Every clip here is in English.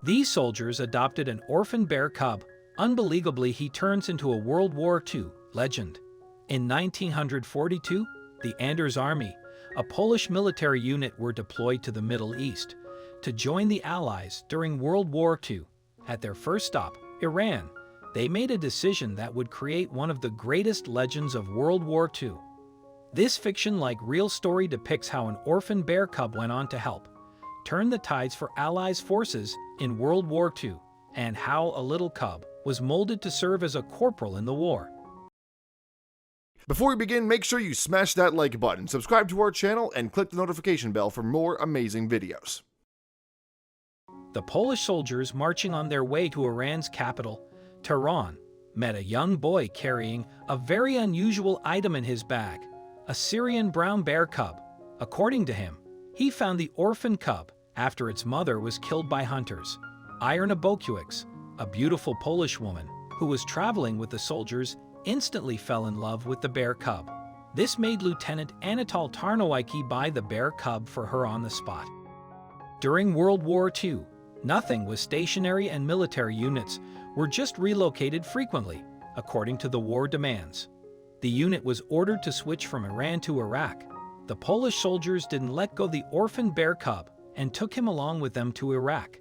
These soldiers adopted an orphan bear cub. Unbelievably, he turns into a World War II legend. In 1942, the Anders Army, a Polish military unit, were deployed to the Middle East to join the Allies during World War II. At their first stop, Iran, they made a decision that would create one of the greatest legends of World War II. This fiction-like real story depicts how an orphan bear cub went on to help turn the tides for Allies forces in World War II, and how a little cub was molded to serve as a corporal in the war. Before we begin, make sure you smash that like button, subscribe to our channel, and click the notification bell for more amazing videos. The Polish soldiers marching on their way to Iran's capital, Tehran, met a young boy carrying a very unusual item in his bag, a Syrian brown bear cub. According to him, he found the orphan cub after its mother was killed by hunters. Irina Bokiewicz, a beautiful Polish woman who was traveling with the soldiers, instantly fell in love with the bear cub. This made Lieutenant Anatol Tarnowicki buy the bear cub for her on the spot. During World War II, nothing was stationary and military units were just relocated frequently, according to the war demands. The unit was ordered to switch from Iran to Iraq. The Polish soldiers didn't let go the orphan bear cub and took him along with them to Iraq.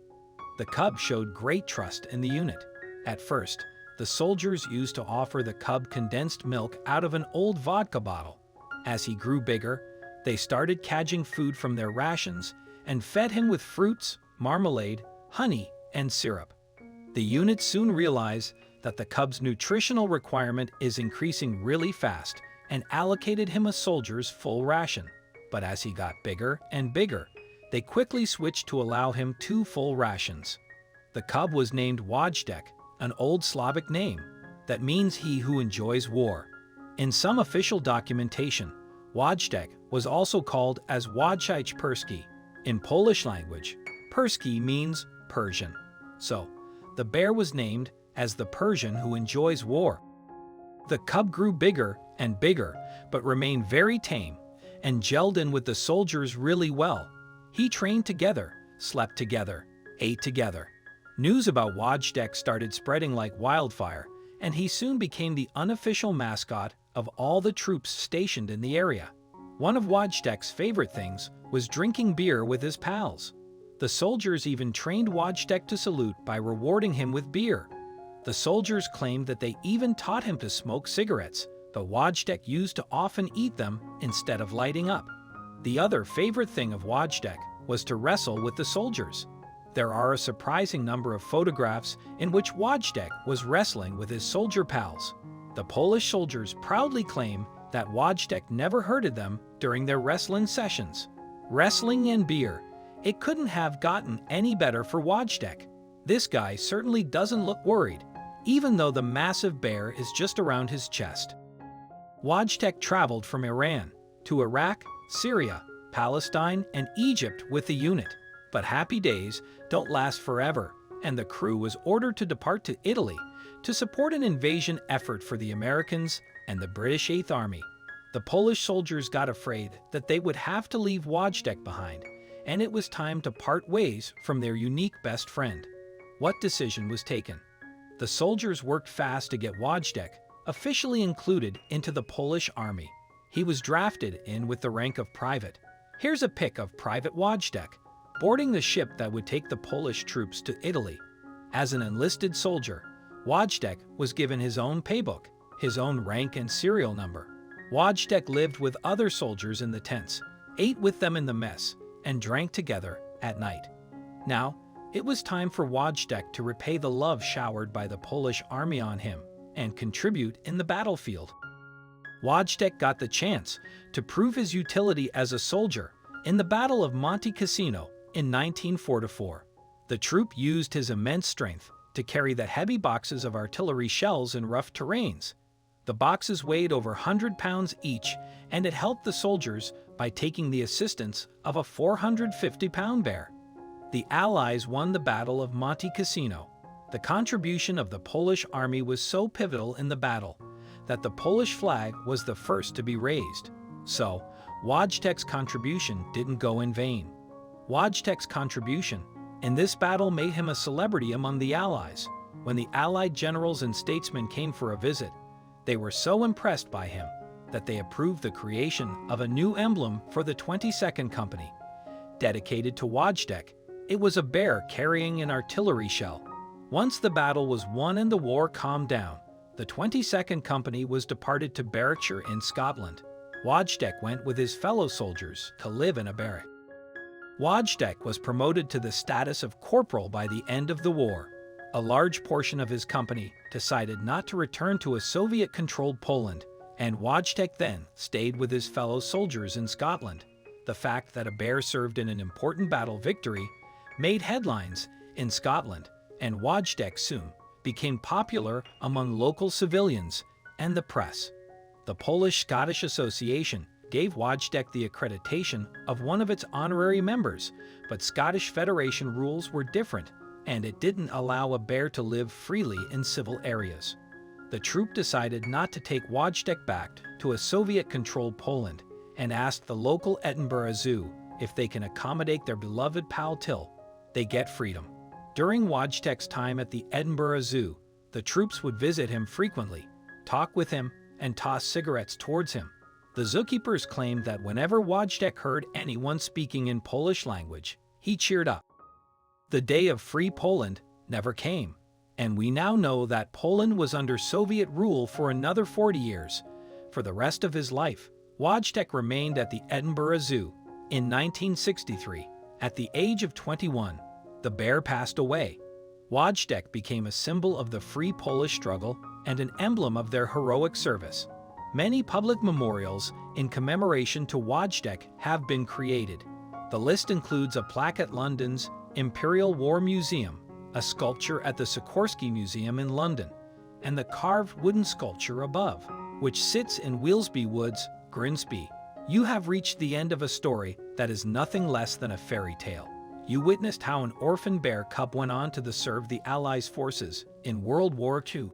The cub showed great trust in the unit. At first, the soldiers used to offer the cub condensed milk out of an old vodka bottle. As he grew bigger, they started cadging food from their rations and fed him with fruits, marmalade, honey, and syrup. The unit soon realized that the cub's nutritional requirement is increasing really fast and allocated him a soldier's full ration. But as he got bigger and bigger, they quickly switched to allow him 2 full rations. The cub was named Wojtek, an old Slavic name that means he who enjoys war. In some official documentation, Wojtek was also called as Wojciech Perski. In Polish language, Perski means Persian. So, the bear was named as the Persian who enjoys war. The cub grew bigger and bigger, but remained very tame and gelled in with the soldiers really well. He trained together, slept together, ate together. News about Wojtek started spreading like wildfire, and he soon became the unofficial mascot of all the troops stationed in the area. One of Wojtek's favorite things was drinking beer with his pals. The soldiers even trained Wojtek to salute by rewarding him with beer. The soldiers claimed that they even taught him to smoke cigarettes, but Wojtek used to often eat them instead of lighting up. The other favorite thing of Wojtek was to wrestle with the soldiers. There are a surprising number of photographs in which Wojtek was wrestling with his soldier pals. The Polish soldiers proudly claim that Wojtek never hurted them during their wrestling sessions. Wrestling and beer. It couldn't have gotten any better for Wojtek. This guy certainly doesn't look worried, even though the massive bear is just around his chest. Wojtek traveled from Iran to Iraq, Syria, Palestine, and Egypt with the unit. But happy days don't last forever, and the crew was ordered to depart to Italy to support an invasion effort for the Americans and the British Eighth Army. The Polish soldiers got afraid that they would have to leave Wojtek behind, and it was time to part ways from their unique best friend. What decision was taken? The soldiers worked fast to get Wojtek officially included into the Polish army. He was drafted in with the rank of private. Here's a pic of Private Wojtek boarding the ship that would take the Polish troops to Italy. As an enlisted soldier, Wojtek was given his own paybook, his own rank and serial number. Wojtek lived with other soldiers in the tents, ate with them in the mess, and drank together at night. Now, it was time for Wojtek to repay the love showered by the Polish army on him and contribute in the battlefield. Wojtek got the chance to prove his utility as a soldier in the Battle of Monte in 1944. The troop used his immense strength to carry the heavy boxes of artillery shells in rough terrains. The boxes weighed over 100 pounds each, and it helped the soldiers by taking the assistance of a 450-pound bear. The Allies won the Battle of Monte Cassino. The contribution of the Polish army was so pivotal in the battle that the Polish flag was the first to be raised. So, Wojtek's contribution didn't go in vain. Wojtek's contribution and this battle made him a celebrity among the Allies. When the Allied generals and statesmen came for a visit, they were so impressed by him that they approved the creation of a new emblem for the 22nd Company. Dedicated to Wajdek, it was a bear carrying an artillery shell. Once the battle was won and the war calmed down, the 22nd Company was departed to Berwickshire in Scotland. Wajdek went with his fellow soldiers to live in a barrack. Wajdek was promoted to the status of corporal by the end of the war. A large portion of his company decided not to return to a Soviet-controlled Poland, and Wajdek then stayed with his fellow soldiers in Scotland. The fact that a bear served in an important battle victory made headlines in Scotland, and Wajdek soon became popular among local civilians and the press. The Polish-Scottish Association gave Wajdek the accreditation of one of its honorary members, but Scottish Federation rules were different, and it didn't allow a bear to live freely in civil areas. The troop decided not to take Wajdek back to a Soviet-controlled Poland and asked the local Edinburgh Zoo if they can accommodate their beloved pal till they get freedom. During Wajdek's time at the Edinburgh Zoo, the troops would visit him frequently, talk with him, and toss cigarettes towards him. The zookeepers claimed that whenever Wajdek heard anyone speaking in Polish language, he cheered up. The day of free Poland never came, and we now know that Poland was under Soviet rule for another 40 years. For the rest of his life, Wajdek remained at the Edinburgh Zoo. In 1963, at the age of 21, the bear passed away. Wajdek became a symbol of the free Polish struggle and an emblem of their heroic service. Many public memorials in commemoration to Wajdek have been created. The list includes a plaque at London's Imperial War Museum, a sculpture at the Sikorsky Museum in London, and the carved wooden sculpture above, which sits in Wheelsby Woods, Grimsby. You have reached the end of a story that is nothing less than a fairy tale. You witnessed how an orphan bear cub went on to serve the Allies' forces in World War II.